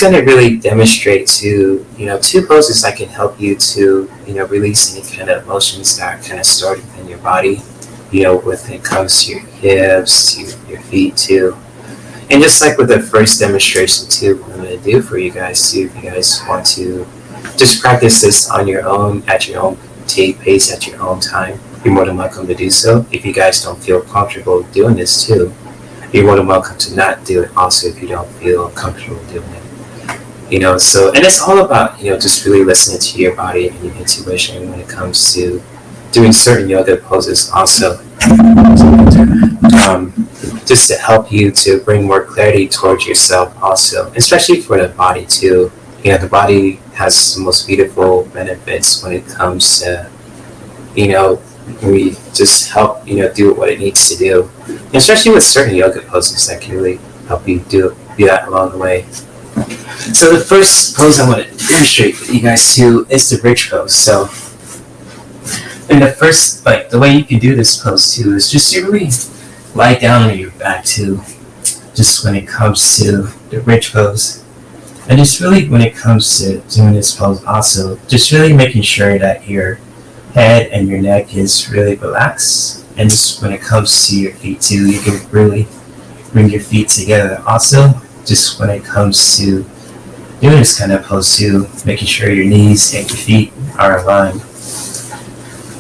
going to really demonstrate to, two poses that can help you to, release any kind of emotions that are kind of stored within your body, when it comes to your hips, to your feet too. And just like with the first demonstration too, what I'm going to do for you guys too, if you guys want to just practice this on your own, at your own pace, at your own time, you're more than welcome to do so. If you guys don't feel comfortable doing this too, you're more than welcome to not do it also if you don't feel comfortable doing it. So, and it's all about, just really listening to your body and your intuition when it comes to doing certain yoga poses also. Just to help you to bring more clarity towards yourself also, especially for the body too. The body has the most beautiful benefits when it comes to, we just help, do what it needs to do. And especially with certain yoga poses that can really help you do that along the way. So the first pose I want to demonstrate with you guys too is the bridge pose. So, and the first, the way you can do this pose too is just to really lie down on your back too, just when it comes to the bridge pose. And just really when it comes to doing this pose also, just really making sure that your head and your neck is really relaxed. And just when it comes to your feet too, you can really bring your feet together also, just when it comes to doing this kind of pose too, making sure your knees and your feet are aligned.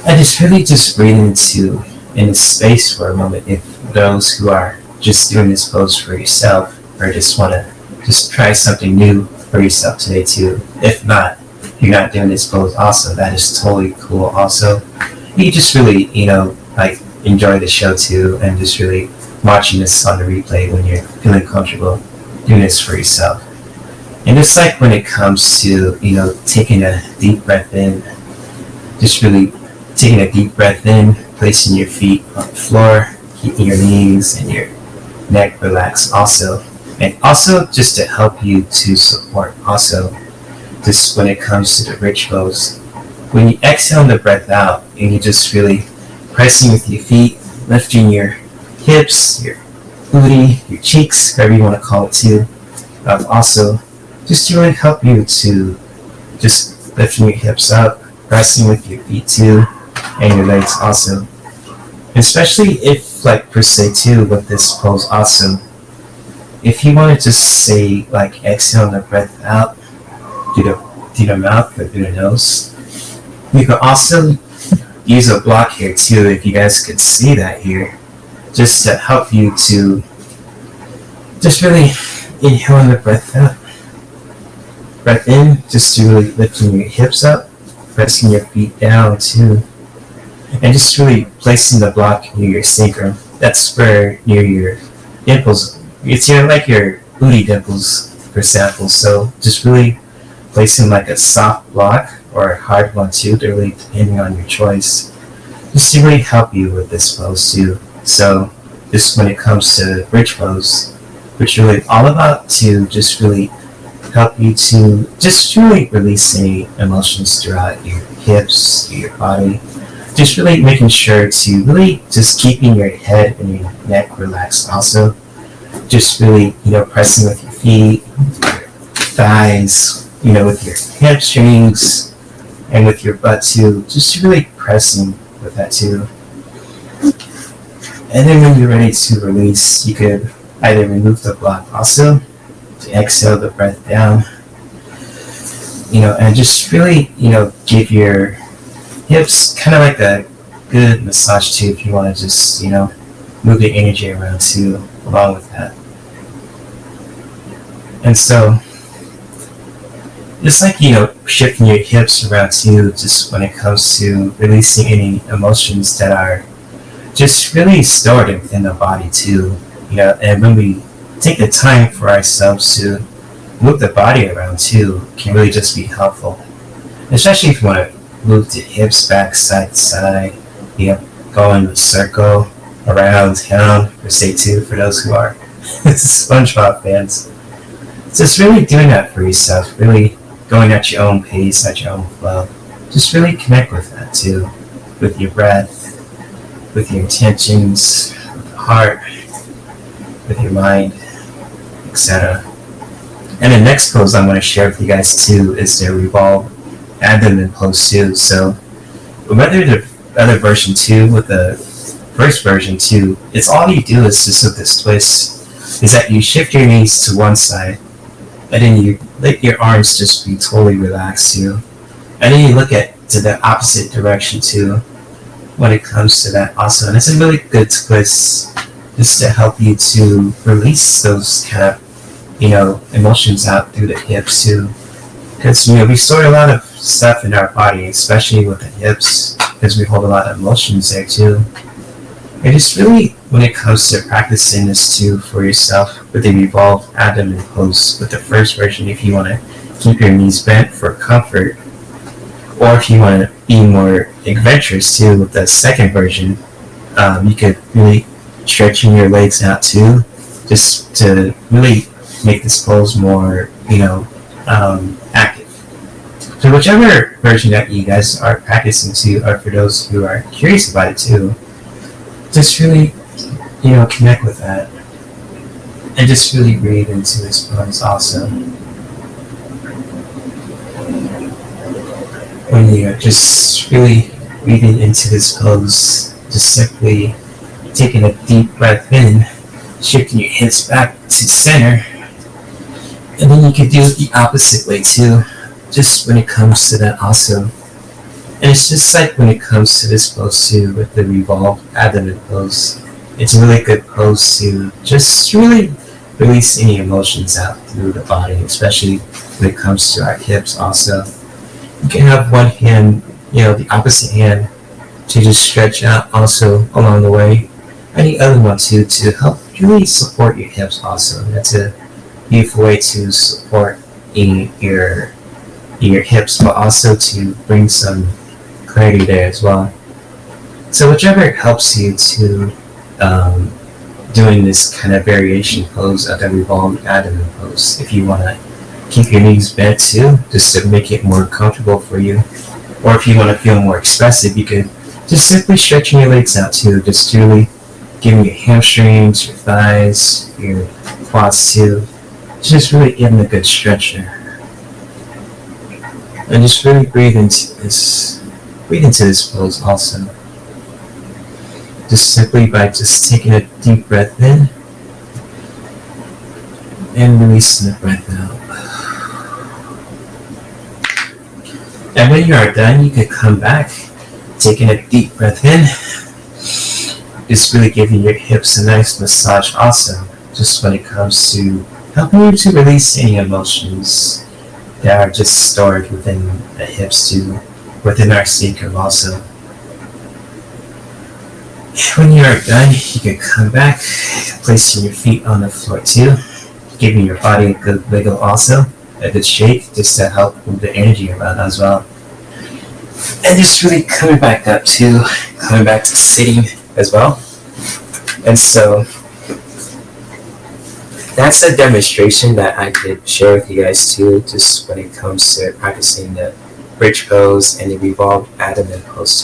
And just really just breathe in this space for a moment. If those who are just doing this pose for yourself or just want to just try something new for yourself today too. If not, you're not doing this pose also, that is totally cool also. You just really, enjoy the show too, and just really watching this on the replay when you're feeling comfortable doing this for yourself. And just like when it comes to, taking a deep breath in, just really taking a deep breath in, placing your feet on the floor, keeping your knees and your neck relaxed also. And also just to help you to support also, just when it comes to the bridge pose, when you exhale the breath out and you just really pressing with your feet, lifting your hips, your booty, your cheeks, whatever you want to call it too. Also, just to really help you to just lifting your hips up, pressing with your feet too, and your legs also. Especially if, per se too, with this pose also, if you want to just say, exhale the breath out through the mouth or through the nose, you can also use a block here too, if you guys could see that here, just to help you to just really inhale the breath out. Breath in, just to really lifting your hips up, pressing your feet down too, and just really placing the block near your sacrum. That's where near your dimples. It's your booty dimples, for example. So just really placing a soft block or a hard one too, really depending on your choice, just to really help you with this pose too. So just when it comes to bridge pose, which is really all about to just really help you to just really release any emotions throughout your hips, your body. Just really making sure to really just keeping your head and your neck relaxed also. Just really, pressing with your feet, your thighs, with your hamstrings, and with your butt too. Just really pressing with that too. And then when you're ready to release, you could either remove the block also, to exhale the breath down, and just really, give your hips kind of a good massage too, if you want to just, move the energy around too, along with that. And so, just shifting your hips around too, just when it comes to releasing any emotions that are just really stored within the body too, and when we take the time for ourselves to move the body around too, can really just be helpful, especially if you want to move the hips back side to side, go in a circle around town, per se too, for those who are SpongeBob fans. Just really doing that for yourself, really going at your own pace, at your own flow. Just really connect with that too, with your breath, with your intentions, with the heart, with your mind, etc. And the next pose I'm going to share with you guys too is the Revolved Abdomen pose too. So whether the other version too, with the first version too, it's all you do is just with this twist, is that you shift your knees to one side, and then you let your arms just be totally relaxed too. And then you look at to the opposite direction too when it comes to that also. And it's a really good twist just to help you to release those kind of, emotions out through the hips too. Because, we store a lot of stuff in our body, especially with the hips, because we hold a lot of emotions there too. And just really, when it comes to practicing this too for yourself with the Revolved Abdomen pose, with the first version, if you want to keep your knees bent for comfort, or if you want to be more adventurous too, with the second version, you could really stretching your legs out too, just to really make this pose more, active. So whichever version that you guys are practicing too, or for those who are curious about it too, just really, connect with that, and just really breathe into this pose also. When you're just really breathing into this pose, just simply taking a deep breath in, shifting your hips back to center, and then you can do it the opposite way too, just when it comes to that also. And it's just like when it comes to this pose too, with the Revolved Abdomen pose, it's a really good pose to just really release any emotions out through the body, especially when it comes to our hips also. You can have one hand, the opposite hand, to just stretch out also along the way, and the other one too, to help really support your hips also. That's a beautiful way to support your hips, but also to bring some clarity there as well. So whichever helps you to doing this kind of variation pose of the Revolved Abdomen pose, if you want to keep your knees bent too, just to make it more comfortable for you, or if you want to feel more expressive, you could just simply stretching your legs out too, just really giving your hamstrings, your thighs, your quads too, just really giving a good stretch there. And just really breathe into this pose also. Just simply by just taking a deep breath in and releasing the breath out. And when you are done, you can come back, taking a deep breath in, just really giving your hips a nice massage also, just when it comes to helping you to release any emotions that are just stored within the hips too, within our sacrum also. When you are done, you can come back, placing your feet on the floor too, giving your body a good wiggle also, a good shake, just to help move the energy around as well. And just really coming back up too, coming back to sitting as well. And so that's a demonstration that I could share with you guys too, just when it comes to practicing the bridge pose and the Revolved Abdomen pose.